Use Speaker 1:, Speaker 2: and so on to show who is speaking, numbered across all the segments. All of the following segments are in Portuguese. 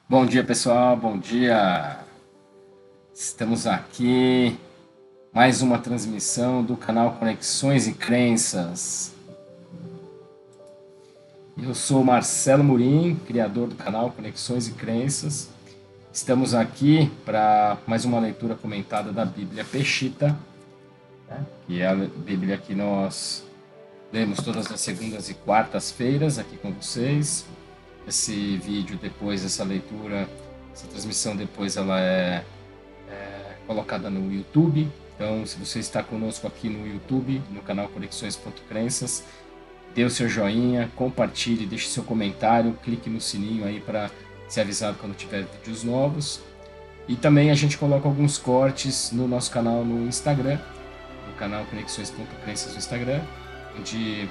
Speaker 1: Bom dia, pessoal. Bom dia. Estamos aqui mais uma transmissão do canal Conexões e Crenças. Eu sou Marcelo Murim, criador do canal Conexões e Crenças. Estamos aqui para mais uma leitura comentada da Bíblia Peshitta, né? Que é a Bíblia que nós lemos todas as segundas e quartas-feiras aqui com vocês. Esse vídeo depois, essa leitura, essa transmissão depois ela é colocada no YouTube. Então, se você está conosco aqui no YouTube, no canal Conexões.crenças, dê o seu joinha, compartilhe, deixe seu comentário, clique no sininho aí para ser avisado quando tiver vídeos novos. E também a gente coloca alguns cortes no nosso canal no Instagram, no canal Conexões.crenças no Instagram, onde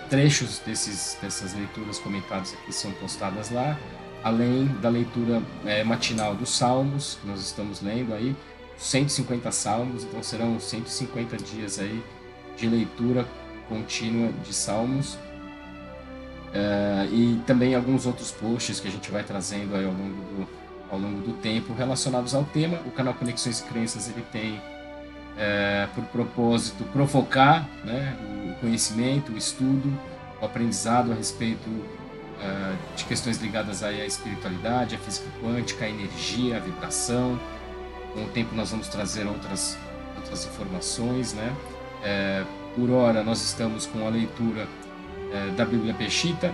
Speaker 1: trechos dessas leituras comentadas aqui são postadas lá, além da leitura matinal dos Salmos, que nós estamos lendo aí, 150 salmos, então serão 150 dias aí de leitura contínua de salmos, e também alguns outros posts que a gente vai trazendo aí ao longo do tempo relacionados ao tema. O canal Conexões e Crenças ele tem por propósito provocar, né, o conhecimento, o estudo, o aprendizado a respeito de questões ligadas aí à espiritualidade, à física quântica, à energia, à vibração. Com o tempo nós vamos trazer outras informações, né? Por hora nós estamos com a leitura da Bíblia Peshitta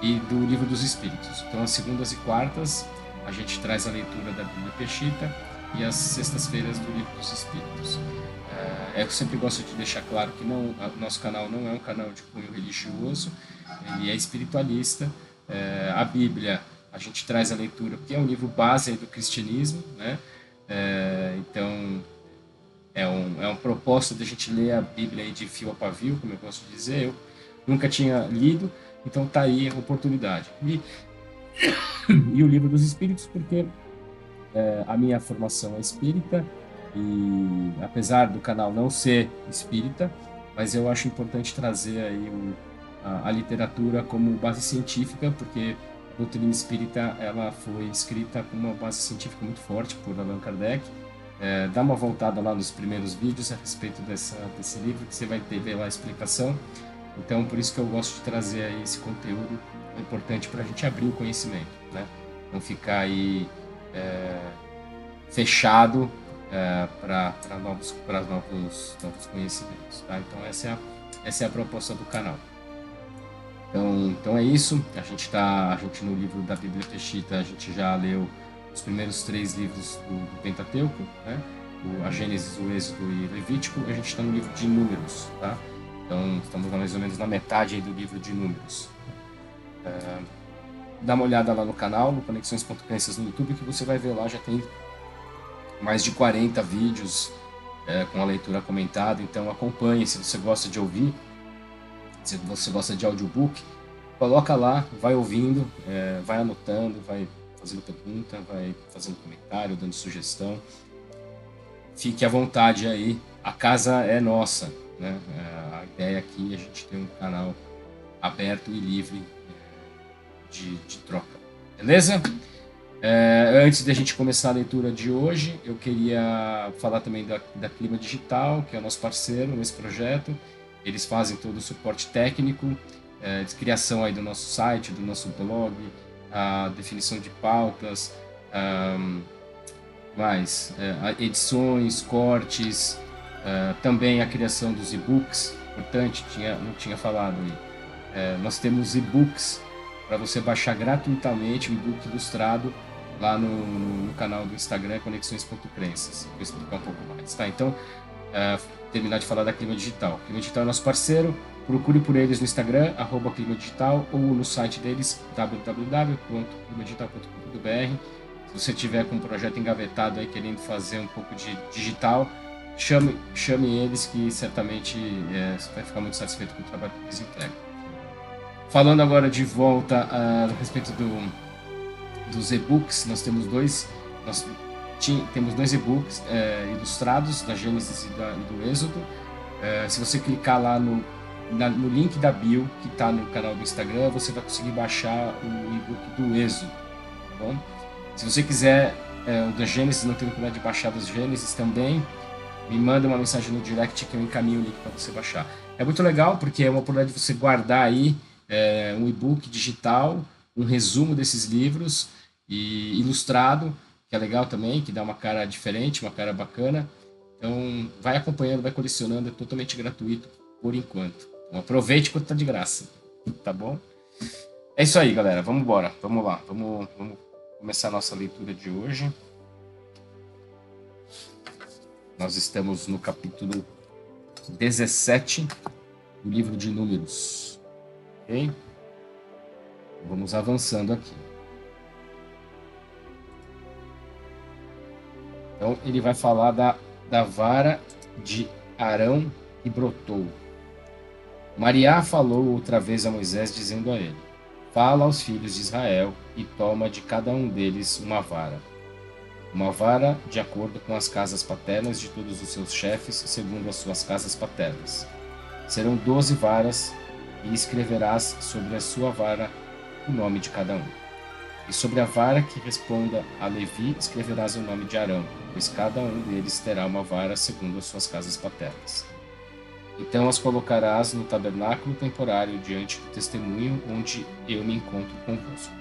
Speaker 1: e do Livro dos Espíritos. Então, às segundas e quartas a gente traz a leitura da Bíblia Peshitta e às sextas-feiras do Livro dos Espíritos. Eu sempre gosto de deixar claro que nosso canal não é um canal de cunho religioso, ele é espiritualista. A Bíblia, a gente traz a leitura porque é um livro base do cristianismo, né? Então, é um propósito de a gente ler a Bíblia aí de fio a pavio, como eu gosto de dizer. Eu nunca tinha lido, então tá aí a oportunidade. E o Livro dos Espíritos, porque a minha formação é espírita, e apesar do canal não ser espírita, mas eu acho importante trazer aí a literatura como base científica, porque a doutrina espírita ela foi escrita com uma base científica muito forte por Allan Kardec. Dá uma voltada lá nos primeiros vídeos a respeito desse livro, que você vai ver lá a explicação. Então, por isso que eu gosto de trazer aí esse conteúdo importante para a gente abrir o conhecimento, né? Não ficar aí fechado para novos conhecimentos, tá? Então, essa é a proposta do canal. Então é isso. A gente no livro da Bíblia Peshitta, a gente já leu os primeiros 3 livros do Pentateuco, né? A Gênesis, o Êxodo e Levítico. A gente está no livro de Números, tá? Então estamos mais ou menos na metade aí do livro de Números. Dá uma olhada lá no canal, no Conexões.crenças no YouTube, que você vai ver lá, já tem mais de 40 vídeos com a leitura comentada. Então acompanhe, se você gosta de ouvir, se você gosta de audiobook, coloca lá, vai ouvindo, vai anotando, vai fazendo pergunta, vai fazendo comentário, dando sugestão. Fique à vontade aí, a casa é nossa, né? A ideia aqui é a gente ter um canal aberto e livre de troca, beleza? Antes de a gente começar a leitura de hoje, eu queria falar também da Clima Digital, que é o nosso parceiro nesse projeto. Eles fazem todo o suporte técnico, de criação aí do nosso site, do nosso blog, a definição de pautas, edições, cortes, também a criação dos e-books. Importante, não tinha falado aí. Nós temos e-books para você baixar gratuitamente, um e-book ilustrado lá no canal do Instagram, Conexões.crenças. Vou explicar um pouco mais, tá? Então, terminar de falar da Clima Digital. Clima Digital é nosso parceiro, procure por eles no Instagram, @Clima Digital, ou no site deles, www.climadigital.com.br. Se você tiver com um projeto engavetado aí, querendo fazer um pouco de digital, chame eles, que certamente você vai ficar muito satisfeito com o trabalho que eles entregam. Falando agora de volta a respeito dos e-books, nós temos dois e-books ilustrados, da Gênesis e do Êxodo. Se você clicar lá no link da bio, que está no canal do Instagram, você vai conseguir baixar o e-book do Êxodo, tá bom? Se você quiser o da Gênesis, não tem oportunidade de baixar dos Gênesis também, me manda uma mensagem no direct que eu encaminho o link para você baixar. É muito legal porque é uma oportunidade de você guardar aí um e-book digital, um resumo desses livros e ilustrado, que é legal também, que dá uma cara diferente, uma cara bacana. Então, vai acompanhando, vai colecionando, é totalmente gratuito por enquanto. Então, aproveite quando está de graça, tá bom? É isso aí, galera. Vamos embora. Vamos lá. Vamos começar a nossa leitura de hoje. Nós estamos no capítulo 17 do livro de Números. Ok? Vamos avançando aqui. Então, ele vai falar da vara de Arão que brotou. Mariá falou outra vez a Moisés, dizendo a ele: Fala aos filhos de Israel e toma de cada um deles uma vara de acordo com as casas paternas de todos os seus chefes, segundo as suas casas paternas. Serão 12 varas, e escreverás sobre a sua vara o nome de cada um. E sobre a vara que responda a Levi, escreverás o nome de Arão, pois cada um deles terá uma vara segundo as suas casas paternas. Então as colocarás no tabernáculo temporário diante do testemunho onde eu me encontro convosco.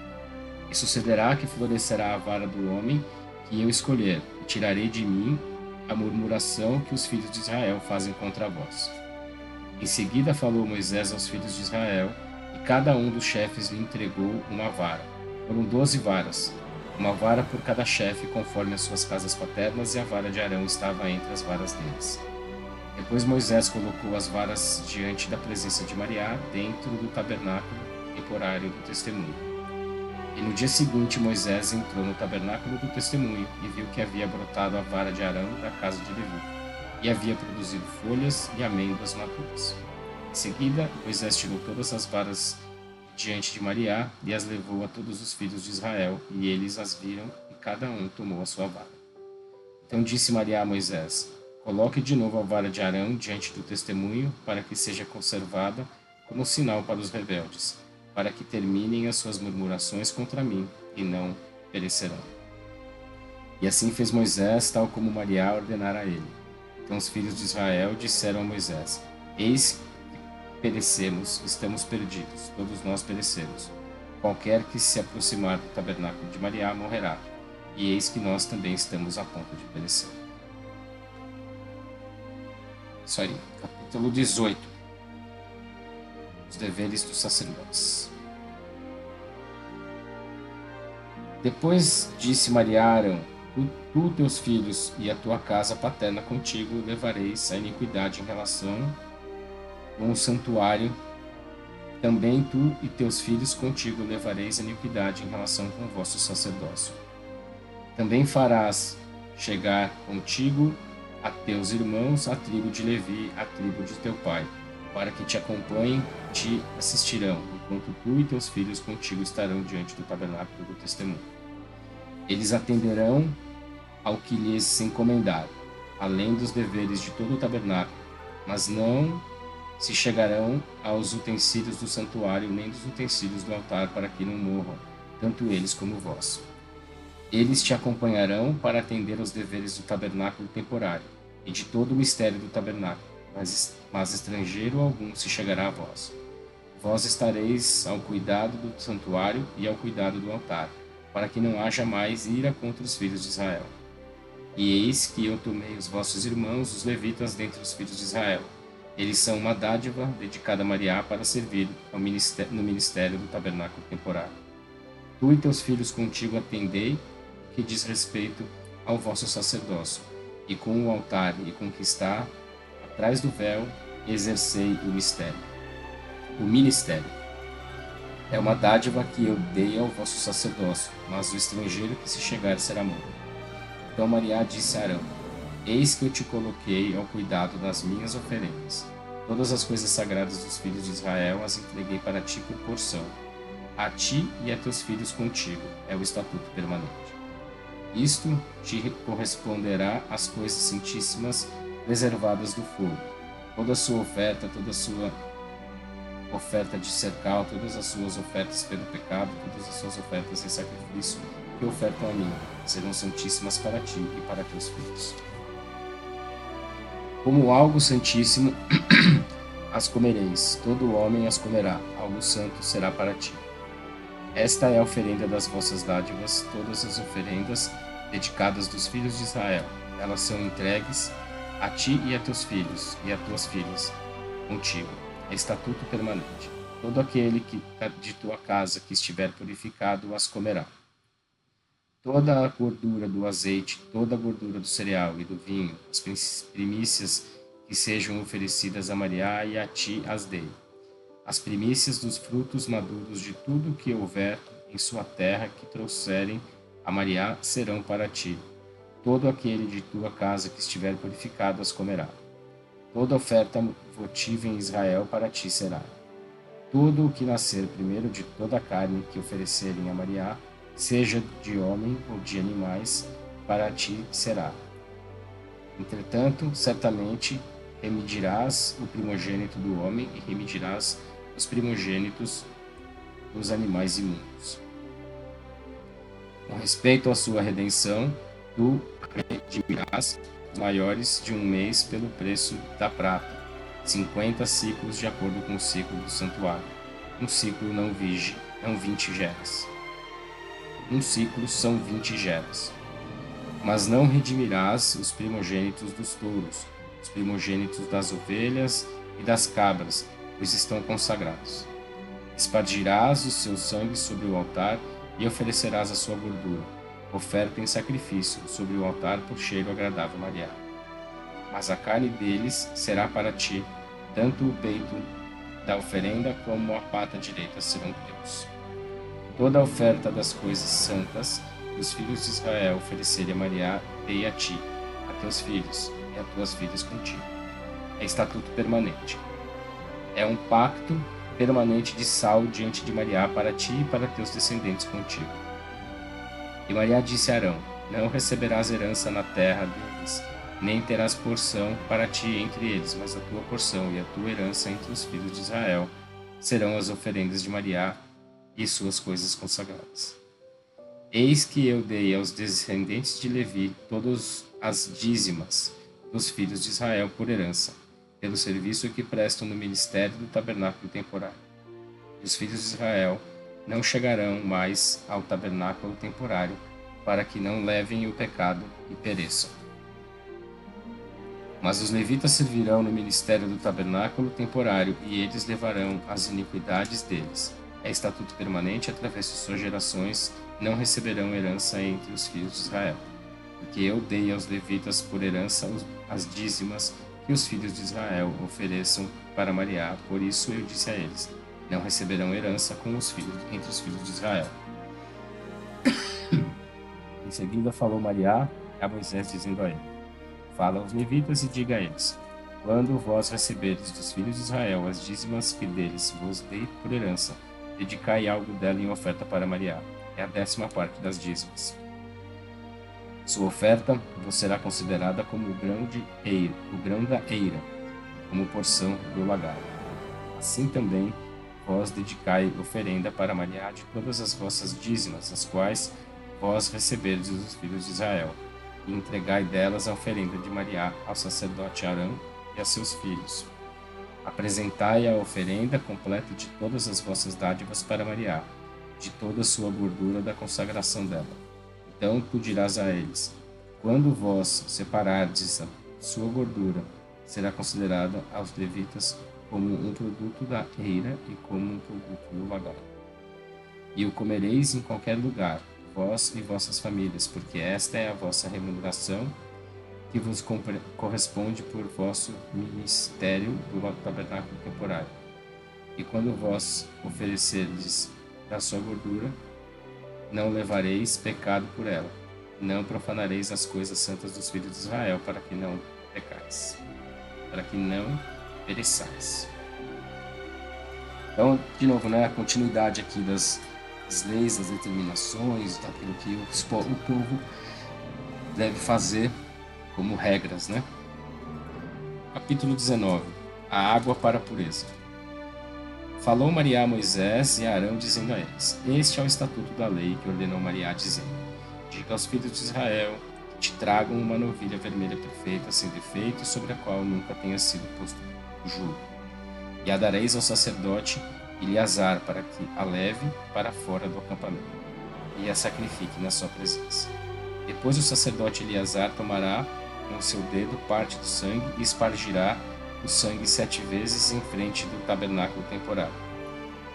Speaker 1: E sucederá que florescerá a vara do homem que eu escolher, e tirarei de mim a murmuração que os filhos de Israel fazem contra vós. Em seguida falou Moisés aos filhos de Israel, e cada um dos chefes lhe entregou uma vara. Foram 12 varas, uma vara por cada chefe, conforme as suas casas paternas, e a vara de Arão estava entre as varas deles. Depois Moisés colocou as varas diante da presença de Mariá, dentro do tabernáculo temporário do testemunho. E no dia seguinte Moisés entrou no tabernáculo do testemunho e viu que havia brotado a vara de Arão da casa de Levi, e havia produzido folhas e amêndoas maduras. Em seguida, Moisés tirou todas as varas diante de Mariá e as levou a todos os filhos de Israel, e eles as viram, e cada um tomou a sua vara. Então disse Mariá a Moisés: Coloque de novo a vara de Arão diante do testemunho, para que seja conservada como sinal para os rebeldes, para que terminem as suas murmurações contra mim, e não perecerão. E assim fez Moisés, tal como Mariá ordenara a ele. Então os filhos de Israel disseram a Moisés: Eis que perecemos, estamos perdidos, todos nós perecemos. Qualquer que se aproximar do tabernáculo de Mariá morrerá, e eis que nós também estamos a ponto de perecer. Isso aí, capítulo 18. Os deveres dos sacerdotes. Depois disse Mariá a Arão: Tu, teus filhos e a tua casa paterna contigo levareis a iniquidade em relação com o santuário. Também tu e teus filhos contigo levareis a iniquidade em relação com o vosso sacerdócio. Também farás chegar contigo a teus irmãos, a tribo de Levi, a tribo de teu pai, para que te acompanhem, te assistirão, enquanto tu e teus filhos contigo estarão diante do tabernáculo do testemunho. Eles atenderão ao que lhes encomendar, além dos deveres de todo o tabernáculo, mas não se chegarão aos utensílios do santuário, nem dos utensílios do altar, para que não morram, tanto eles como vós. Eles te acompanharão para atender aos deveres do tabernáculo temporário e de todo o mistério do tabernáculo, mas estrangeiro algum se chegará a vós. Vós estareis ao cuidado do santuário e ao cuidado do altar, para que não haja mais ira contra os filhos de Israel. E eis que eu tomei os vossos irmãos, os levitas, dentre os filhos de Israel. Eles são uma dádiva dedicada a Mariá para servir no ministério do tabernáculo temporário. Tu e teus filhos contigo atendei que diz respeito ao vosso sacerdócio, e com o altar e com o que está atrás do véu exercei o mistério. O ministério é uma dádiva que eu dei ao vosso sacerdócio, mas o estrangeiro que se chegar será morto. Então Mariá disse a Arão: Eis que eu te coloquei ao cuidado das minhas oferendas. Todas as coisas sagradas dos filhos de Israel as entreguei para ti por porção. A ti e a teus filhos contigo é o estatuto permanente. Isto te corresponderá às coisas santíssimas reservadas do fogo. Toda a sua oferta, toda a sua oferta de cercal, todas as suas ofertas pelo pecado, todas as suas ofertas em sacrifício que ofertam a mim, serão santíssimas para ti e para teus filhos. Como algo santíssimo as comereis, todo homem as comerá, algo santo será para ti. Esta é a oferenda das vossas dádivas, todas as oferendas dedicadas dos filhos de Israel. Elas são entregues a ti e a teus filhos, e a tuas filhas, contigo. É estatuto permanente. Todo aquele que de tua casa que estiver purificado as comerá. Toda a gordura do azeite, toda a gordura do cereal e do vinho, as primícias que sejam oferecidas a Maria e a ti as dei. As primícias dos frutos maduros de tudo que houver em sua terra que trouxerem a Maria serão para ti. Todo aquele de tua casa que estiver purificado as comerá. Toda oferta votiva em Israel para ti será. Tudo o que nascer primeiro de toda a carne que oferecerem a Maria, seja de homem ou de animais, para ti será. Entretanto, certamente remedirás o primogênito do homem e remedirás os primogênitos dos animais imundos. Com respeito à sua redenção, tu redimirás os maiores de um mês pelo preço da prata, 50 ciclos de acordo com o ciclo do santuário. Um ciclo não 20 geras. Um ciclo são 20 geras. Mas não redimirás os primogênitos dos touros, os primogênitos das ovelhas e das cabras, pois estão consagrados. Espargirás o seu sangue sobre o altar e oferecerás a sua gordura, oferta em sacrifício, sobre o altar por cheiro agradável a Maria. Mas a carne deles será para ti, tanto o peito da oferenda como a pata direita serão teus. Toda a oferta das coisas santas que os filhos de Israel oferecerem a Maria, dei a ti, a teus filhos e a tuas filhas contigo. É estatuto permanente. É um pacto permanente de sal diante de Maria para ti e para teus descendentes contigo. E Maria disse a Arão: não receberás herança na terra deles, nem terás porção para ti entre eles, mas a tua porção e a tua herança entre os filhos de Israel serão as oferendas de Maria e suas coisas consagradas. Eis que eu dei aos descendentes de Levi todas as dízimas dos filhos de Israel por herança, pelo serviço que prestam no ministério do tabernáculo temporário. E os filhos de Israel não chegarão mais ao tabernáculo temporário, para que não levem o pecado e pereçam. Mas os levitas servirão no ministério do tabernáculo temporário, e eles levarão as iniquidades deles. É estatuto permanente, através de suas gerações não receberão herança entre os filhos de Israel, porque eu dei aos levitas por herança as dízimas que os filhos de Israel ofereçam para Maria. Por isso eu disse a eles: não receberão herança com os filhos entre os filhos de Israel. Em seguida falou Maria a Moisés, dizendo a ele: fala aos levitas e diga a eles: quando vós receberdes dos filhos de Israel as dízimas que deles vos dei por herança, dedicai algo dela em oferta para Maria. É a 10ª parte das dízimas. Sua oferta vos será considerada como o grão da eira, como porção do lagar. Assim também vós dedicai oferenda para Maria de todas as vossas dízimas, as quais vós receberdes dos filhos de Israel, e entregai delas a oferenda de Maria ao sacerdote Arão e a seus filhos. Apresentai a oferenda completa de todas as vossas dádivas para Maria, de toda a sua gordura da consagração dela. Então tu dirás a eles: quando vós separardes a sua gordura, será considerada aos levitas como um produto da eira e como um produto do lagar. E o comereis em qualquer lugar, vós e vossas famílias, porque esta é a vossa remuneração que vos corresponde por vosso ministério do tabernáculo temporário. E quando vós oferecerdes da sua gordura, não levareis pecado por ela, não profanareis as coisas santas dos filhos de Israel, para que não pecais, para que não pereçais. Então, de novo, né, a continuidade aqui das leis, das determinações, daquilo que o povo deve fazer como regras, Capítulo 19. A água para a pureza. Falou Maria a Moisés e a Arão, dizendo a eles: Este é o estatuto da lei que ordenou Maria, dizendo: Diga aos filhos de Israel que te tragam uma novilha vermelha perfeita, sem defeito, sobre a qual nunca tenha sido posto jugo. E a dareis ao sacerdote Eleazar, para que a leve para fora do acampamento e a sacrifique na sua presença. Depois o sacerdote Eleazar tomará com o seu dedo parte do sangue e espargirá o sangue 7 vezes em frente do tabernáculo temporário.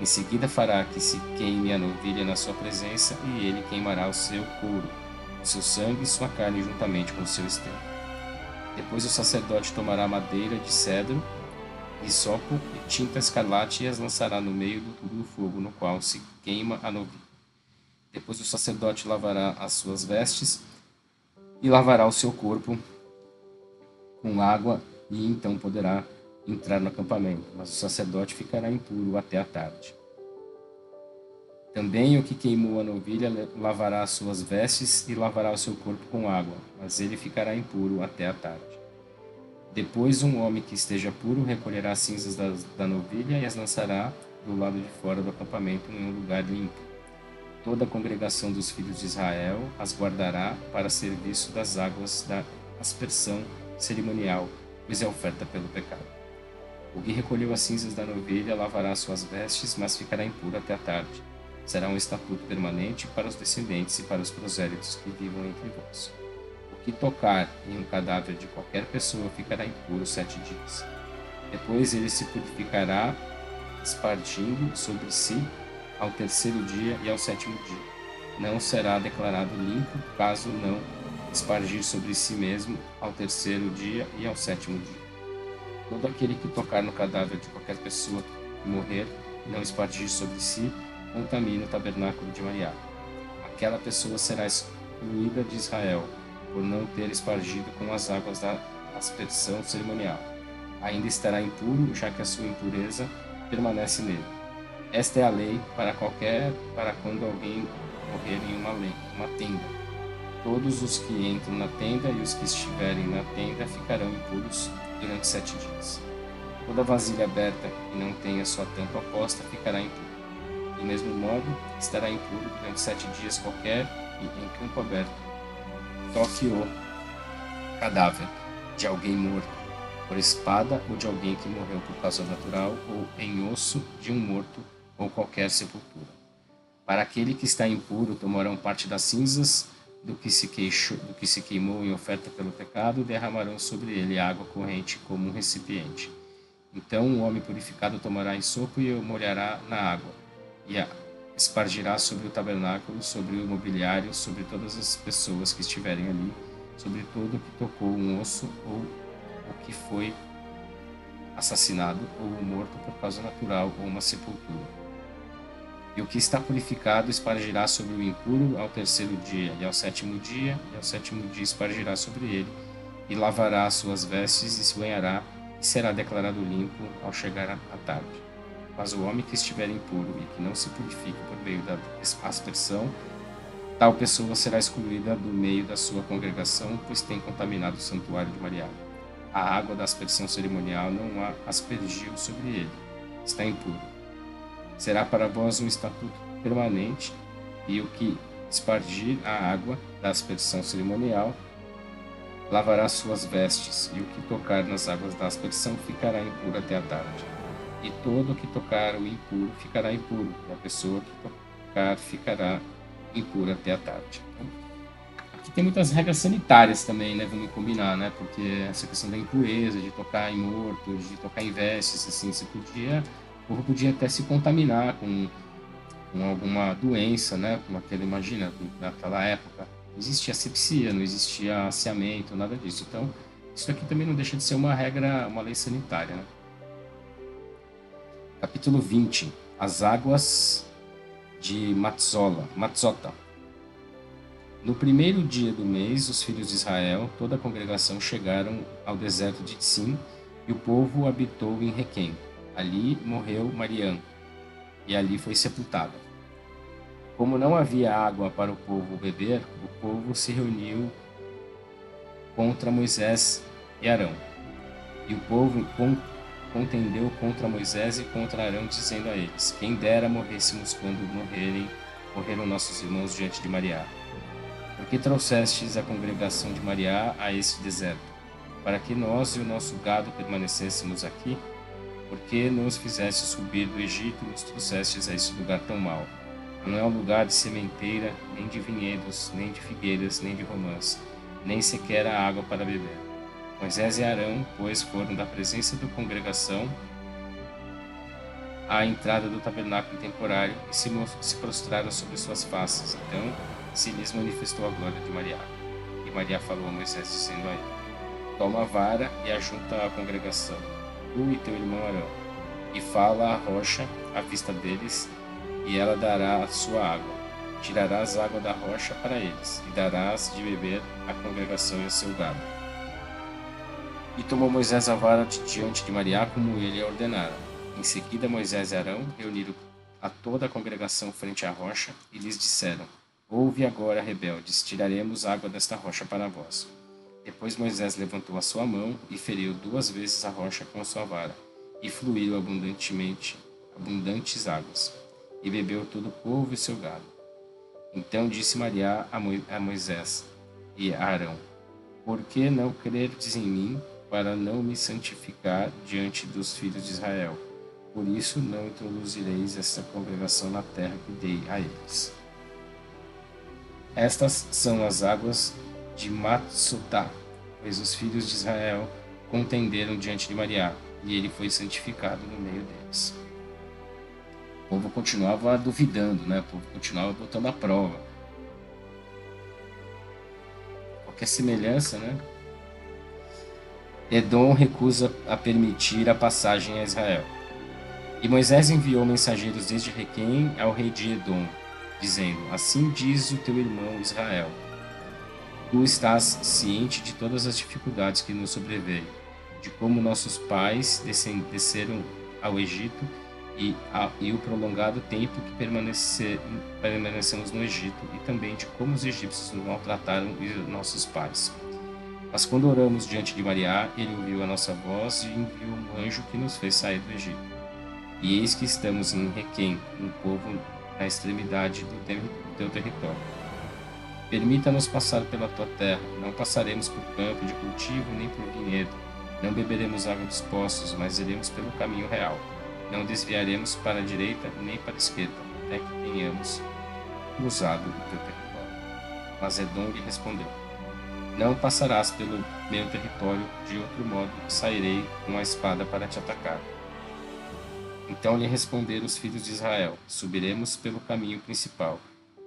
Speaker 1: Em seguida fará que se queime a novilha na sua presença, e ele queimará o seu couro, o seu sangue e sua carne juntamente com o seu esterco. Depois o sacerdote tomará madeira de cedro, hisopo e tinta escarlate e as lançará no meio do fogo no qual se queima a novilha. Depois o sacerdote lavará as suas vestes e lavará o seu corpo com água, e então poderá entrar no acampamento, mas o sacerdote ficará impuro até a tarde. Também o que queimou a novilha lavará as suas vestes e lavará o seu corpo com água, mas ele ficará impuro até a tarde. Depois um homem que esteja puro recolherá as cinzas da novilha e as lançará do lado de fora do acampamento em um lugar limpo. Toda a congregação dos filhos de Israel as guardará para serviço das águas da aspersão cerimonial, pois é oferta pelo pecado. O que recolheu as cinzas da novilha lavará suas vestes, mas ficará impuro até a tarde. Será um estatuto permanente para os descendentes e para os prosélitos que vivam entre vós. O que tocar em um cadáver de qualquer pessoa ficará impuro 7 dias. Depois ele se purificará, espargindo sobre si ao terceiro dia e ao 7º dia. Não será declarado limpo, caso não espargir sobre si mesmo ao terceiro dia e ao 7º dia. Todo aquele que tocar no cadáver de qualquer pessoa que morrer e não espargir sobre si, contamina o tabernáculo de Maria. Aquela pessoa será excluída de Israel, por não ter espargido com as águas da aspersão cerimonial. Ainda estará impuro, já que a sua impureza permanece nele. Esta é a lei para quando alguém morrer em uma tenda. Todos os que entram na tenda e os que estiverem na tenda ficarão impuros durante 7 dias. Toda vasilha aberta que não tenha sua tampa posta ficará impura. Do mesmo modo, estará impuro durante 7 dias qualquer que em campo aberto toque o cadáver de alguém morto por espada ou de alguém que morreu por causa natural ou em osso de um morto ou qualquer sepultura. Para aquele que está impuro, tomarão parte das cinzas do que se queimou em oferta pelo pecado e derramarão sobre ele água corrente como um recipiente. Então o homem purificado tomará hisopo e o molhará na água, e a espargirá sobre o tabernáculo, sobre o mobiliário, sobre todas as pessoas que estiverem ali, sobre todo o que tocou um osso ou o que foi assassinado ou morto por causa natural ou uma sepultura. E o que está purificado espargirá sobre o impuro ao terceiro dia, e ao 7º dia, e ao 7º dia espargirá sobre ele, e lavará as suas vestes, e se banhará, e será declarado limpo ao chegar à tarde. Mas o homem que estiver impuro e que não se purifique por meio da aspersão, tal pessoa será excluída do meio da sua congregação, pois tem contaminado o santuário de Maria. A água da aspersão cerimonial não a aspergiu sobre ele. Está impuro. Será para vós um estatuto permanente, e o que espargir a água da aspersão cerimonial lavará suas vestes, e o que tocar nas águas da aspersão ficará impuro até a tarde. E todo o que tocar o impuro ficará impuro, e a pessoa que tocar ficará impura até a tarde. Aqui tem muitas regras sanitárias também, né? Vamos combinar, né? Porque essa questão da impureza, de tocar em mortos, de tocar em vestes, assim, o corpo podia até se contaminar com alguma doença, né? Como aquela, imagina, naquela época. Não existia asepsia, não existia asseamento, nada disso. Então, isso aqui também não deixa de ser uma regra, uma lei sanitária, né? Capítulo 20. As águas de Matzota. No primeiro dia do mês, os filhos de Israel, toda a congregação, chegaram ao deserto de Tzim, e o povo habitou em Requém. Ali morreu Mariam, e ali foi sepultada. Como não havia água para o povo beber, o povo se reuniu contra Moisés e Arão. E o povo contendeu contra Moisés e contra Arão, dizendo a eles: Quem dera morrêssemos quando morreram nossos irmãos diante de Mariá. Por que trouxestes a congregação de Mariá a este deserto? Para que nós e o nosso gado permanecêssemos aqui? Por que nos fizeste subir do Egito e nos trouxestes a este lugar tão mau? Não é um lugar de sementeira, nem de vinhedos, nem de figueiras, nem de romãs, nem sequer há água para beber. Moisés e Arão, pois, foram da presença da congregação à entrada do tabernáculo temporário e se prostraram sobre suas faces. Então se lhes manifestou a glória de Mariá. E Mariá falou a Moisés, dizendo a ele: Toma a vara e ajunta a congregação, tu e teu irmão Arão, e fala à rocha à vista deles, e ela dará a sua água. Tirarás água da rocha para eles, e darás de beber à congregação e ao seu gado. E tomou Moisés a vara diante de Mariá, como ele a ordenara. Em seguida, Moisés e Arão reuniram a toda a congregação frente à rocha, e lhes disseram: Ouve agora, rebeldes, tiraremos água desta rocha para vós. Depois Moisés levantou a sua mão e feriu 2 vezes a rocha com a sua vara, e fluíram abundantes águas, e bebeu todo o povo e seu gado. Então disse Mariá a Moisés e a Arão: Por que não crerdes em mim, para não me santificar diante dos filhos de Israel? Por isso não introduzireis esta congregação na terra que dei a eles. Estas são as águas de Matsotá, pois os filhos de Israel contenderam diante de Mariá, e ele foi santificado no meio deles. O povo continuava duvidando, né? O povo continuava botando à prova. Qualquer semelhança, né? Edom recusa a permitir a passagem a Israel. E Moisés enviou mensageiros desde Requém ao rei de Edom, dizendo: Assim diz o teu irmão Israel: Tu estás ciente de todas as dificuldades que nos sobreveio, de como nossos pais desceram ao Egito e o prolongado tempo que permanecemos no Egito, e também de como os egípcios nos maltrataram e nossos pais. Mas quando oramos diante de Mariá, ele ouviu a nossa voz e enviou um anjo que nos fez sair do Egito. E eis que estamos em Requém, um povo na extremidade do teu território. Permita-nos passar pela tua terra, não passaremos por campo de cultivo nem por vinhedo, não beberemos água dos poços, mas iremos pelo caminho real. Não desviaremos para a direita nem para a esquerda, até que tenhamos cruzado o teu território. Mas Edom lhe respondeu: Não passarás pelo meu território, de outro modo sairei com a espada para te atacar. Então lhe responderam os filhos de Israel: Subiremos pelo caminho principal,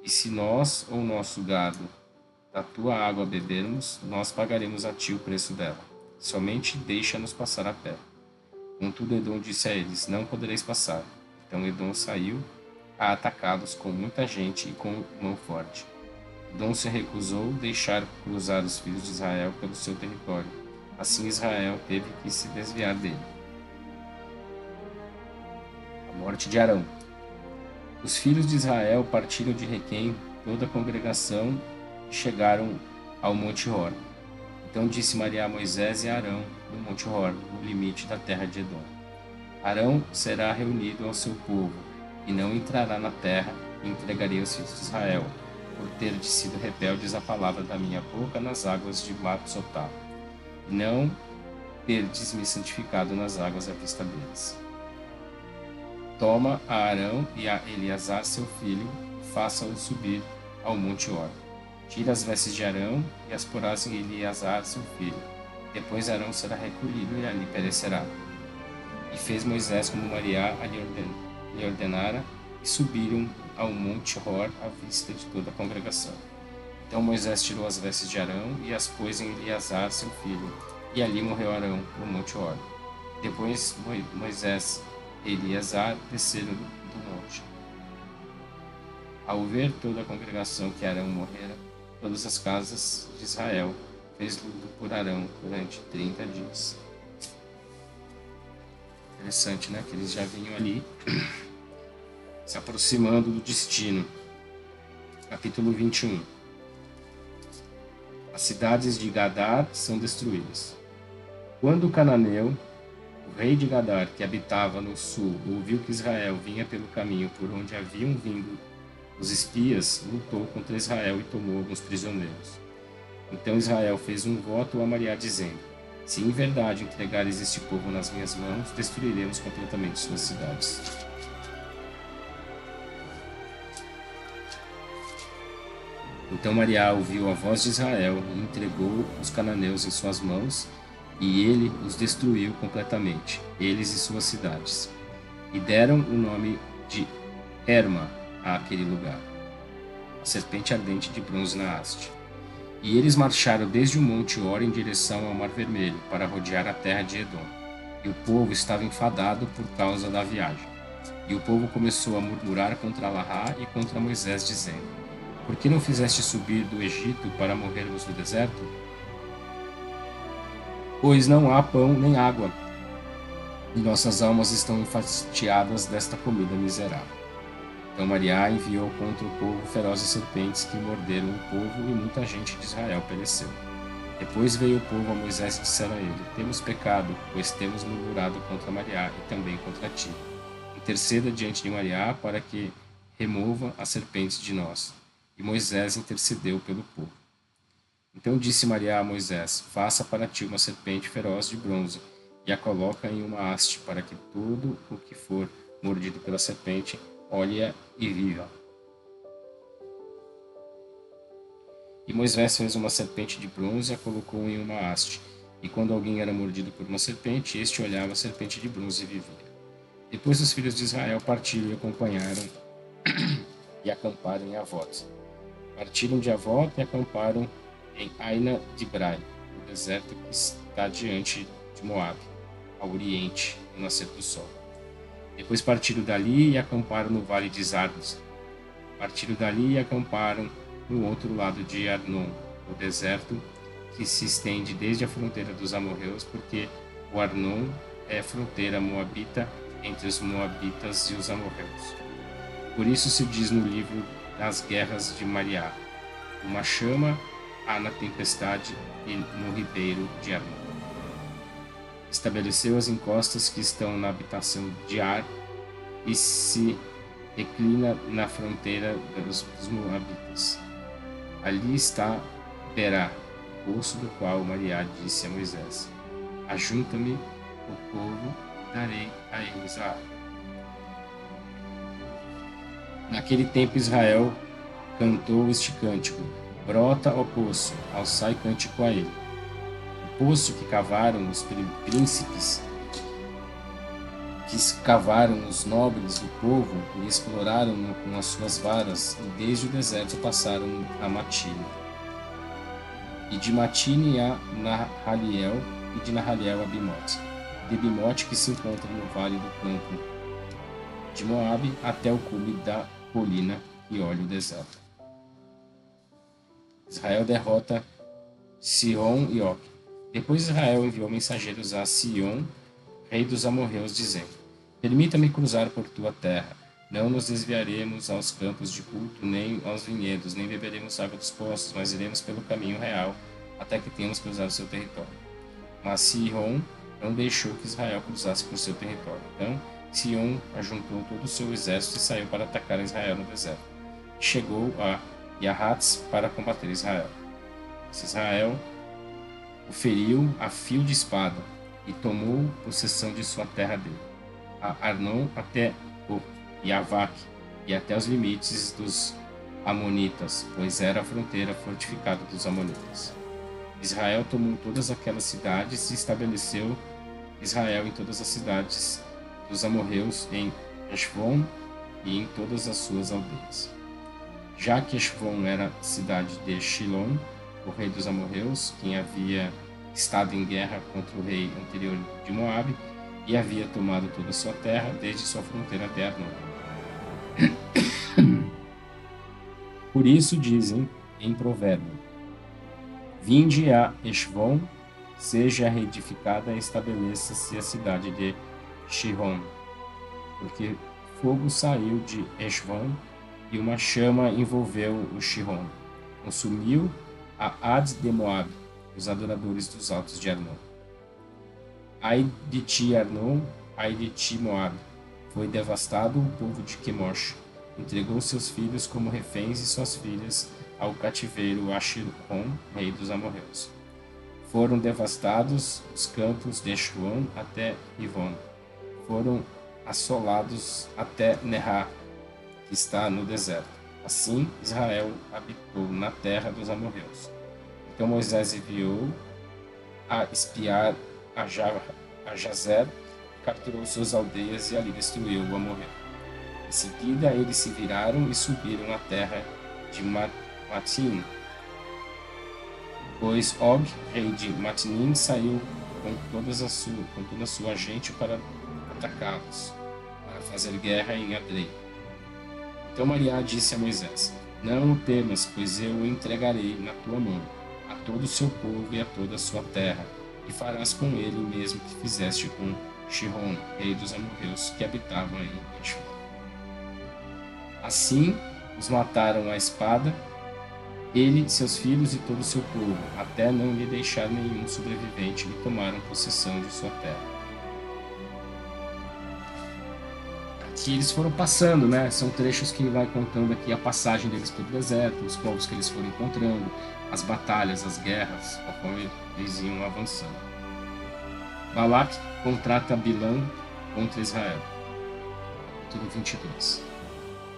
Speaker 1: e se nós ou nosso gado da tua água bebermos, nós pagaremos a ti o preço dela. Somente deixa-nos passar a pé. Contudo, Edom disse a eles: Não podereis passar. Então Edom saiu a atacá-los com muita gente e com mão forte. Edom se recusou deixar cruzar os filhos de Israel pelo seu território. Assim Israel teve que se desviar dele. A morte de Arão. Os filhos de Israel partiram de Requém, toda a congregação, e chegaram ao Monte Hor. Então disse Mariá a Moisés e a Arão no Monte Hor, no limite da terra de Edom: Arão será reunido ao seu povo, e não entrará na terra, e entregarei os filhos de Israel, por ter sido rebeldes à palavra da minha boca nas águas de Matsotá, e não terdes me santificado nas águas à vista deles. Toma a Arão e a Eleazar seu filho, e faça-os subir ao Monte Hor. Tira as vestes de Arão e as porás em Eleazar seu filho. Depois Arão será recolhido e ali perecerá. E fez Moisés como Mariá lhe ordenara, e subiram ao Monte Hor à vista de toda a congregação. Então Moisés tirou as vestes de Arão e as pôs em Eleazar seu filho, e ali morreu Arão no Monte Hor. Depois Moisés e Eleazar desceram do monte. Ao ver toda a congregação que Arão morrera, todas as casas de Israel fez luto por Arão durante 30 dias. Interessante, né? Que eles já vinham ali se aproximando do destino. Capítulo 21. As cidades de Gadar são destruídas. Quando o cananeu O rei de Gadar, que habitava no sul, ouviu que Israel vinha pelo caminho por onde haviam vindo os espias, lutou contra Israel e tomou alguns prisioneiros. Então Israel fez um voto a Amariá, dizendo: se em verdade entregares este povo nas minhas mãos, destruiremos completamente suas cidades. Então Mariá ouviu a voz de Israel e entregou os cananeus em suas mãos, e ele os destruiu completamente, eles e suas cidades. E deram o nome de Herma àquele lugar, a serpente ardente de bronze na haste. E eles marcharam desde o monte Hor em direção ao Mar Vermelho, para rodear a terra de Edom. E o povo estava enfadado por causa da viagem. E o povo começou a murmurar contra Alahá e contra Moisés, dizendo: por que não fizeste subir do Egito para morrermos no deserto? Pois não há pão nem água, e nossas almas estão enfastiadas desta comida miserável. Então Mariá enviou contra o povo ferozes serpentes que morderam o povo, e muita gente de Israel pereceu. Depois veio o povo a Moisés e disseram a ele: temos pecado, pois temos murmurado contra Mariá e também contra ti. Interceda diante de Mariá para que remova as serpentes de nós. E Moisés intercedeu pelo povo. Então disse Mariá a Moisés: faça para ti uma serpente feroz de bronze, e a coloca em uma haste, para que todo o que for mordido pela serpente olhe e viva. E Moisés fez uma serpente de bronze e a colocou em uma haste. E quando alguém era mordido por uma serpente, este olhava a serpente de bronze e vivia. Depois os filhos de Israel partiram e acompanharam e acamparam em Avot. Partiram de Avot e acamparam em Aina de Brai, no deserto que está diante de Moabe, ao oriente, no nascer do sol. Depois partiram dali e acamparam no vale de Zardes. Partiram dali e acamparam no outro lado de Arnon, no deserto que se estende desde a fronteira dos amorreus, porque o Arnon é fronteira moabita entre os moabitas e os amorreus. Por isso se diz no livro das guerras de Mariá: uma chama há na tempestade e no ribeiro de Arnon. Estabeleceu as encostas que estão na habitação de Ar e se reclina na fronteira dos moabitas. Ali está Berá, o poço do qual Mariá disse a Moisés: ajunta-me o povo e darei a eles a água. Naquele tempo Israel cantou este cântico: brota, ó poço, alçai cântico a ele. O poço que cavaram os príncipes, que cavaram os nobres do povo e exploraram-no com as suas varas, e desde o deserto passaram a Matine. E de Matine a Nahaliel, e de Nahaliel a Bimote. De Bimote, que se encontra no vale do campo de Moabe, até o cume da colina que olha o deserto. Israel derrota Sihon e Og. Depois Israel enviou mensageiros a Sion, rei dos amorreus, dizendo: permita-me cruzar por tua terra. Não nos desviaremos aos campos de culto, nem aos vinhedos, nem beberemos água dos poços, mas iremos pelo caminho real, até que tenhamos cruzado seu território. Mas Sihon não deixou que Israel cruzasse por seu território. Então Sion ajuntou todo o seu exército e saiu para atacar Israel no deserto. E chegou a Yahatz para combater Israel. Mas Israel o feriu a fio de espada e tomou possessão de sua terra dele, a Arnon até o Yavak e até os limites dos Amonitas, pois era a fronteira fortificada dos Amonitas. Israel tomou todas aquelas cidades e estabeleceu Israel em todas as cidades dos amorreus, em Heshbon e em todas as suas aldeias. Já que Heshbon era cidade de Shilom, o rei dos amorreus, quem havia estado em guerra contra o rei anterior de Moabe, e havia tomado toda a sua terra, desde sua fronteira até Arnon. Por isso dizem em provérbio: vinde a Heshbon, seja reedificada e estabeleça-se a cidade de Shihon, porque fogo saiu de Heshbon e uma chama envolveu o Shihon, consumiu a Ad de Moab, os adoradores dos altos de Arnon. Ai de ti, Arnon, ai de ti, Moabe. Foi devastado o povo de Quemosh. Entregou seus filhos como reféns e suas filhas ao cativeiro a Shilom, rei dos amorreus. Foram devastados os campos de Eshuan até Ivon. Foram assolados até Nerá, que está no deserto. Assim, Israel habitou na terra dos amorreus. Então Moisés enviou a espiar a Jazer, capturou suas aldeias e ali destruiu o amorreu. Em seguida, eles se viraram e subiram à terra de Matim, pois Og, rei de Matnim, saiu com toda a sua gente para atacá-los, para fazer guerra em Adrei. Então Maria disse a Moisés: Não o temas, pois eu o entregarei na tua mão, a todo o seu povo e a toda a sua terra, e farás com ele o mesmo que fizeste com Sihon, rei dos amorreus, que habitava em Heshbon. Assim os mataram à espada, ele, seus filhos e todo o seu povo, até não lhe deixar nenhum sobrevivente, e tomaram possessão de sua terra. Aqui eles foram passando, né? São trechos que ele vai contando aqui a passagem deles pelo deserto, os povos que eles foram encontrando, as batalhas, as guerras, conforme eles iam avançando. Balac contrata Bilã contra Israel. Capítulo 22.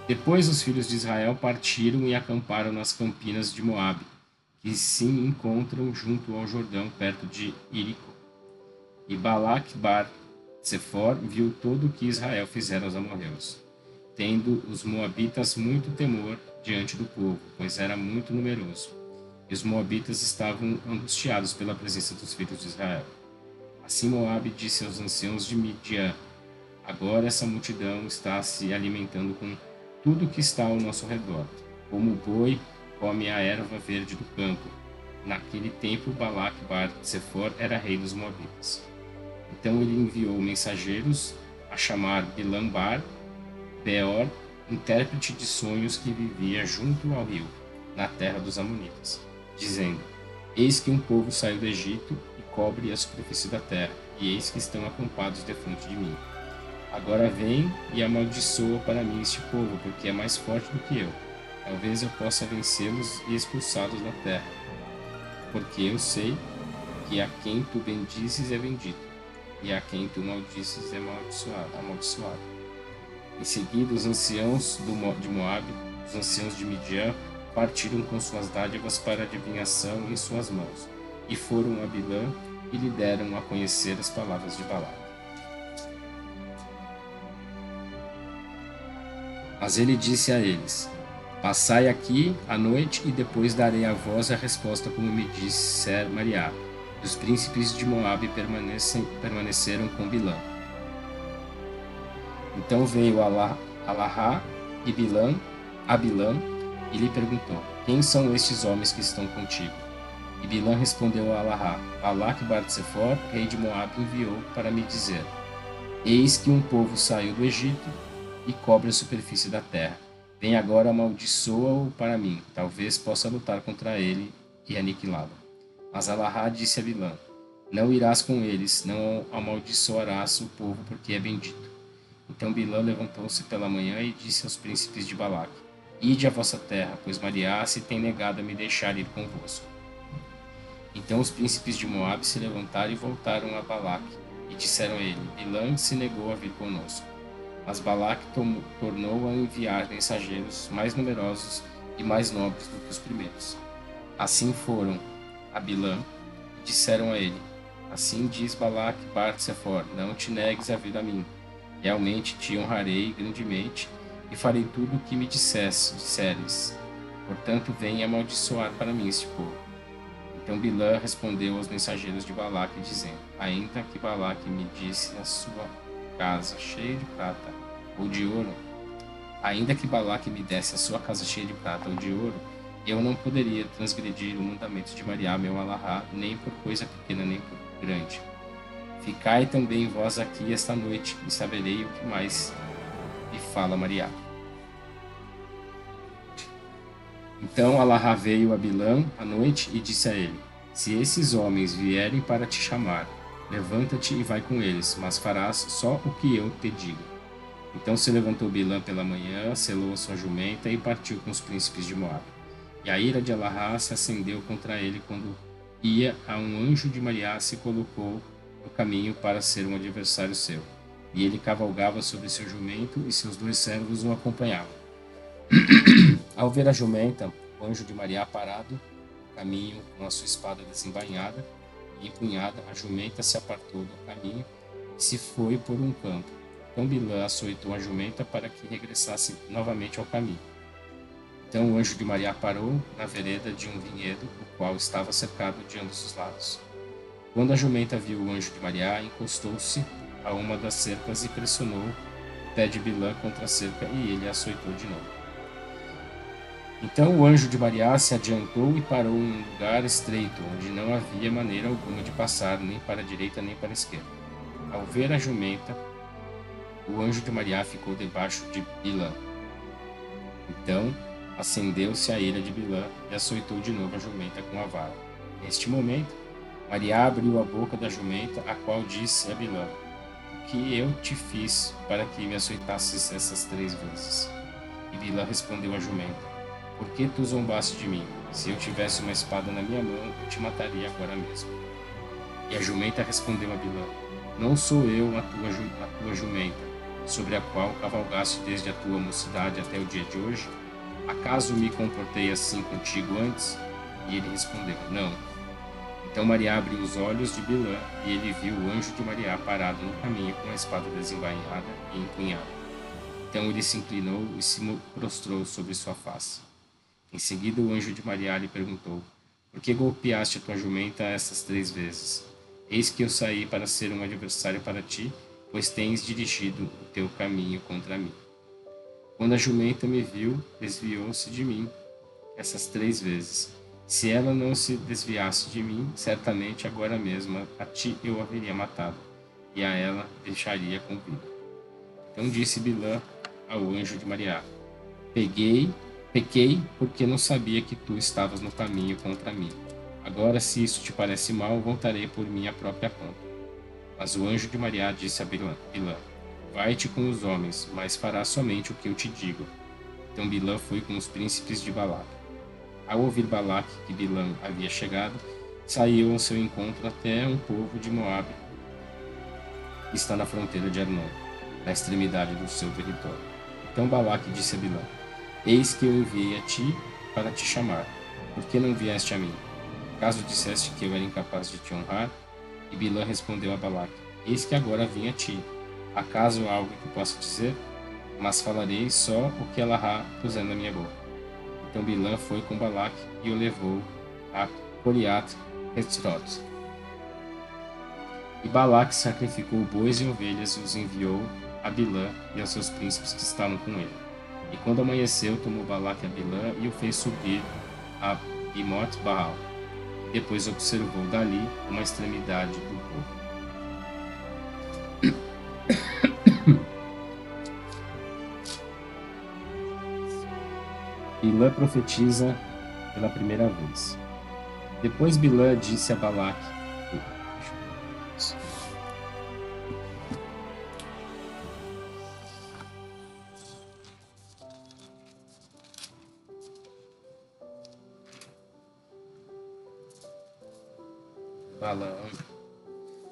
Speaker 1: Depois os filhos de Israel partiram e acamparam nas campinas de Moabe, que se encontram junto ao Jordão, perto de Irico. E Balac bar Zefor viu tudo o que Israel fizera aos amorreus, tendo os moabitas muito temor diante do povo, pois era muito numeroso, e os moabitas estavam angustiados pela presença dos filhos de Israel. Assim Moabe disse aos anciãos de Midian: Agora essa multidão está se alimentando com tudo que está ao nosso redor, como o boi come a erva verde do campo. Naquele tempo Balac bar Zefor era rei dos moabitas. Então ele enviou mensageiros a chamar Bilã bar Beor, intérprete de sonhos que vivia junto ao rio, na terra dos amonitas, dizendo: Eis que um povo saiu do Egito e cobre a superfície da terra, e eis que estão acampados defronte de mim. Agora vem e amaldiçoa para mim este povo, porque é mais forte do que eu. Talvez eu possa vencê-los e expulsá-los da terra, porque eu sei que a quem tu bendizes é bendito, e a quem tu maldices é amaldiçoado. Em seguida, os anciãos de Moabe, os anciãos de Midian, partiram com suas dádivas para adivinhação em suas mãos, e foram a Bilã e lhe deram a conhecer as palavras de Balac. Mas ele disse a eles: Passai aqui a noite, e depois darei a vós a resposta como me disser Mariá. Os príncipes de Moabe permaneceram com Bilã. Então veio Alahá e a Bilã e lhe perguntou: Quem são estes homens que estão contigo? E Bilã respondeu a Alahá: Balac bar Zefor, rei de Moabe, enviou para me dizer: Eis que um povo saiu do Egito e cobre a superfície da terra. Vem agora, amaldiçoa-o para mim. Talvez possa lutar contra ele e aniquilá-lo. Mas Alahá disse a Bilã: Não irás com eles, não amaldiçoarás o povo, porque é bendito. Então Bilã levantou-se pela manhã e disse aos príncipes de Balac: Ide à vossa terra, pois Mariá se tem negado a me deixar ir convosco. Então os príncipes de Moabe se levantaram e voltaram a Balac, e disseram a ele: Bilã se negou a vir conosco. Mas Balac tornou a enviar mensageiros mais numerosos e mais nobres do que os primeiros. Assim foram a Bilã e disseram a ele: Assim diz Balac bar Zefor: Não te negues a vir a mim. Realmente te honrarei grandemente e farei tudo o que me disseres. Portanto, venha amaldiçoar para mim este povo. Então Bilã respondeu aos mensageiros de Balac, dizendo: Ainda que Balac me disse a sua casa cheia de prata ou de ouro, ainda que Balac me desse a sua casa cheia de prata ou de ouro, eu não poderia transgredir o mandamento de Mariá, meu Alahá, nem por coisa pequena, nem por grande. Ficai também vós aqui esta noite, e saberei o que mais me fala Mariá. Então Alahá veio a Bilã à noite e disse a ele: Se esses homens vierem para te chamar, Levanta-te e vai com eles, mas farás só o que eu te digo. Então se levantou Bilã pela manhã, selou a sua jumenta e partiu com os príncipes de Moabe. E a ira de Alarrá se acendeu contra ele quando ia a um anjo de Mariá se colocou no caminho para ser um adversário seu. E ele cavalgava sobre seu jumento e seus 2 servos o acompanhavam. Ao ver a jumenta, o anjo de Mariá parado no caminho com a sua espada desembainhada e empunhada, a jumenta se apartou do caminho e se foi por um campo. Então Bilã açoitou a jumenta para que regressasse novamente ao caminho. Então o anjo de Mariá parou na vereda de um vinhedo, o qual estava cercado de ambos os lados. Quando a jumenta viu o anjo de Mariá, encostou-se a uma das cercas e pressionou o pé de Bilã contra a cerca e ele a açoitou de novo. Então o anjo de Mariá se adiantou e parou em um lugar estreito, onde não havia maneira alguma de passar, nem para a direita nem para a esquerda. Ao ver a jumenta, o anjo de Mariá ficou debaixo de Bilã. Então acendeu-se a ira de Bilã e açoitou de novo a jumenta com a vara. Neste momento, Mariá abriu a boca da jumenta, a qual disse a Bilã: O que eu te fiz para que me açoitasses essas 3 vezes? E Bilã respondeu à jumenta: Por que tu zombaste de mim? Se eu tivesse uma espada na minha mão, eu te mataria agora mesmo. E a jumenta respondeu a Bilã: Não sou eu a tua jumenta, sobre a qual cavalgaste desde a tua mocidade até o dia de hoje? Acaso me comportei assim contigo antes? E ele respondeu: Não. Então Mariá abriu os olhos de Bilã, e ele viu o anjo de Mariá parado no caminho com a espada desembainhada e empunhada. Então ele se inclinou e se prostrou sobre sua face. Em seguida o anjo de Mariá lhe perguntou: Por que golpeaste a tua jumenta essas 3 vezes? Eis que eu saí para ser um adversário para ti, pois tens dirigido o teu caminho contra mim. Quando a jumenta me viu, desviou-se de mim essas 3 vezes. Se ela não se desviasse de mim, certamente agora mesmo a ti eu haveria matado, e a ela deixaria com vida. Então disse Bilã ao anjo de Mariá: Pequei porque não sabia que tu estavas no caminho contra mim. Agora, se isso te parece mal, voltarei por minha própria conta. Mas o anjo de Mariá disse a Bilã: Vai-te com os homens, mas farás somente o que eu te digo. Então Bilã foi com os príncipes de Balaque. Ao ouvir Balaque que Bilã havia chegado, saiu ao seu encontro até um povo de Moabe, que está na fronteira de Arnon, na extremidade do seu território. Então Balaque disse a Bilã: Eis que eu enviei a ti para te chamar. Por que não vieste a mim? Caso disseste que eu era incapaz de te honrar? E Bilã respondeu a Balaque: Eis que agora vim a ti. Acaso há algo que possa dizer? Mas falarei só o que Alarrá puser na minha boca. Então Bilã foi com Balaque e o levou a Coriat Hetzrot. E Balaque sacrificou bois e ovelhas e os enviou a Bilã e aos seus príncipes que estavam com ele. E quando amanheceu, tomou Balaque a Bilã e o fez subir a Bimot Baal. Depois observou dali uma extremidade do povo. Bilã profetiza pela primeira vez. Depois Bilã disse a Balaque: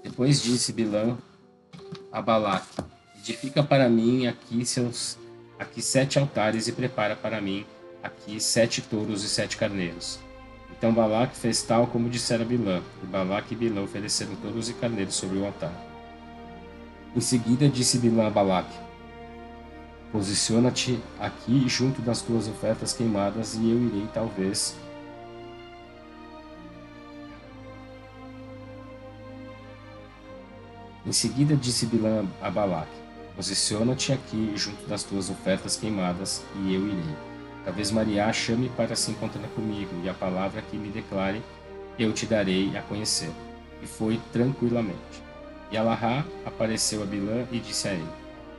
Speaker 1: Depois disse Bilã a Balaque: Edifica para mim aqui 7 altares e prepara para mim aqui 7 touros e 7 carneiros. Então Balaque fez tal como dissera Bilã, e Balaque e Bilã ofereceram touros e carneiros sobre o altar. Em seguida disse Bilã a Balaque: Posiciona-te aqui junto das tuas ofertas queimadas, e eu irei talvez Em seguida disse Bilã a Balaque: Posiciona-te aqui junto das tuas ofertas queimadas, e eu irei. Talvez Mariá chame para se encontrar comigo, e a palavra que me declare eu te darei a conhecer. E foi tranquilamente. E Alarrá apareceu a Bilã e disse a ele: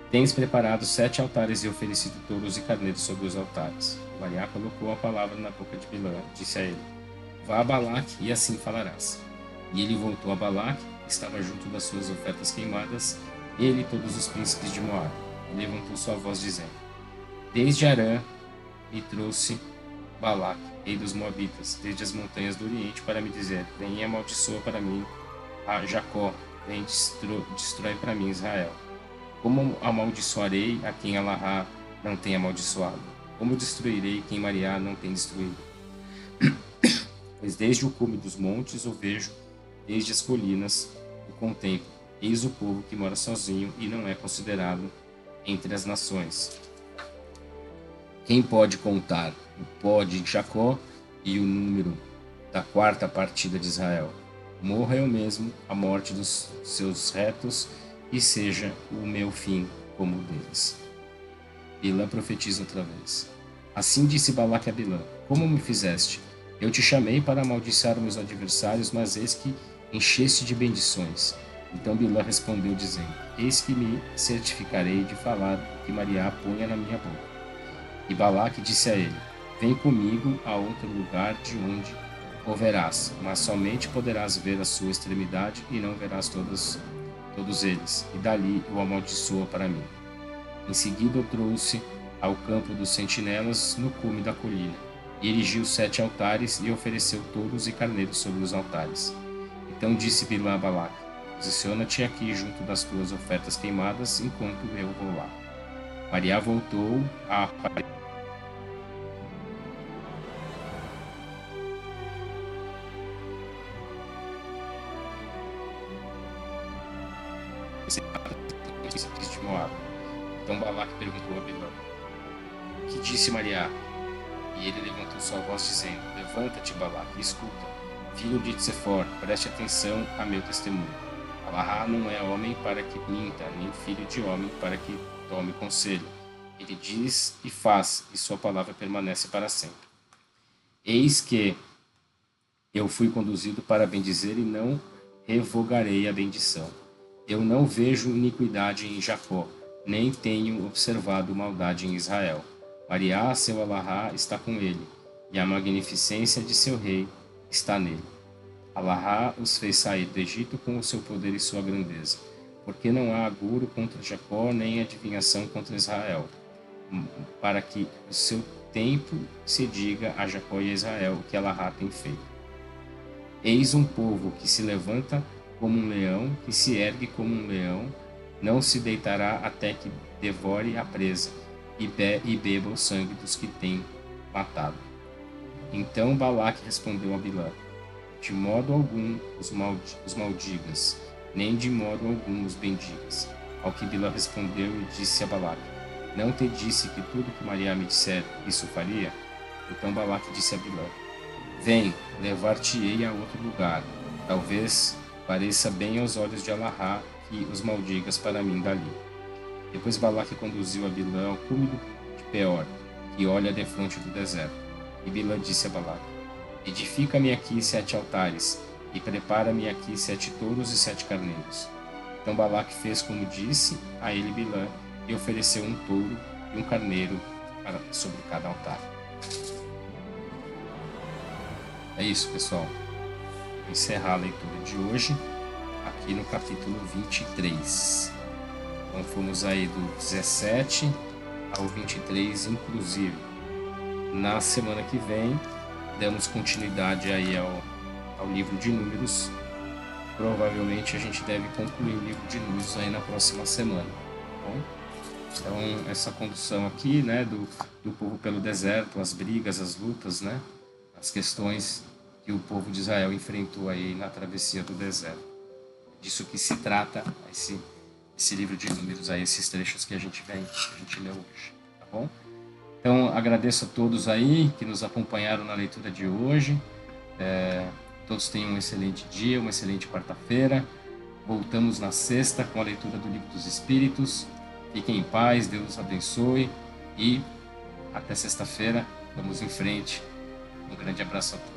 Speaker 1: Tens preparado 7 altares e oferecido touros e carneiros sobre os altares. Mariá colocou a palavra na boca de Bilã e disse a ele: Vá a Balaque e assim falarás. E ele voltou a Balaque estava junto das suas ofertas queimadas, ele e todos os príncipes de Moabe. E levantou sua voz, dizendo: Desde Arã me trouxe Balaque, rei dos Moabitas, desde as montanhas do Oriente, para me dizer: Vem e amaldiçoa para mim a Jacó, vem destrói para mim Israel. Como amaldiçoarei a quem Alahá não tem amaldiçoado? Como destruirei quem Mariá não tem destruído? Pois desde o cume dos montes o vejo, desde as colinas o contemplo. Eis o povo que mora sozinho e não é considerado entre as nações. Quem pode contar o pó de Jacó e o número da quarta partida de Israel? Morra eu mesmo a morte dos seus retos e seja o meu fim como o deles. Bilã profetiza outra vez. Assim disse Balaque a Bilã: Como me fizeste? Eu te chamei para amaldiçoar meus adversários, mas eis que encheste de bendições. Então Bilã respondeu, dizendo: Eis que me certificarei de falar o que Mariá ponha na minha boca. E Balaque disse a ele: Vem comigo a outro lugar de onde o verás, mas somente poderás ver a sua extremidade e não verás todos eles, e dali o amaldiçoa para mim. Em seguida o trouxe ao campo dos sentinelas no cume da colina, e erigiu 7 altares e ofereceu touros e carneiros sobre os altares. Então disse Bilã a Balaque: Posiciona-te aqui junto das tuas ofertas queimadas, enquanto eu vou lá. Mariá voltou a de Moab. Então Balaque perguntou a Bilã: Que disse Mariá? E ele levantou sua voz, dizendo: Levanta-te, Balaque, e escuta. Filho de Tsefor, preste atenção a meu testemunho. Alahá não é homem para que minta, nem filho de homem para que tome conselho. Ele diz e faz, e sua palavra permanece para sempre. Eis que eu fui conduzido para bendizer e não revogarei a bendição. Eu não vejo iniquidade em Jacó, nem tenho observado maldade em Israel. Mariá, seu Alahá, está com ele, e a magnificência de seu rei está nele. Alahá os fez sair do Egito com o seu poder e sua grandeza, porque não há agouro contra Jacó, nem adivinhação contra Israel, para que o seu tempo se diga a Jacó e a Israel o que Alahá tem feito. Eis um povo que se levanta como um leão, que se ergue como um leão, não se deitará até que devore a presa e beba o sangue dos que tem matado. Então Balaque respondeu a Bilã: De modo algum os maldigas, nem de modo algum os bendigas. Ao que Bilã respondeu e disse a Balaque: Não te disse que tudo que Mariá me disser, isso faria? Então Balaque disse a Bilã: Vem, levar-te-ei a outro lugar. Talvez pareça bem aos olhos de Alahá que os maldigas para mim dali. Depois Balaque conduziu a Bilã ao cume de Peor, que olha defronte do deserto. E Bilã disse a Balaque: Edifica-me aqui 7 altares, e prepara-me aqui 7 touros e 7 carneiros. Então Balaque fez como disse a ele Bilã, e ofereceu um touro e um carneiro sobre cada altar. É isso, pessoal. Vou encerrar a leitura de hoje aqui no capítulo 23. Então fomos aí do 17 ao 23 inclusive. Na semana que vem damos continuidade aí ao livro de Números. Provavelmente a gente deve concluir o livro de Números aí na próxima semana. Tá bom? Então essa condução aqui, né, do povo pelo deserto, as brigas, as lutas, né, as questões que o povo de Israel enfrentou aí na travessia do deserto. Disso que se trata esse livro de Números aí, esses trechos que a gente leu hoje, tá bom? Então agradeço a todos aí que nos acompanharam na leitura de hoje. Todos tenham um excelente dia, uma excelente quarta-feira. Voltamos na sexta com a leitura do Livro dos Espíritos. Fiquem em paz, Deus os abençoe e até sexta-feira. Vamos em frente. Um grande abraço a todos.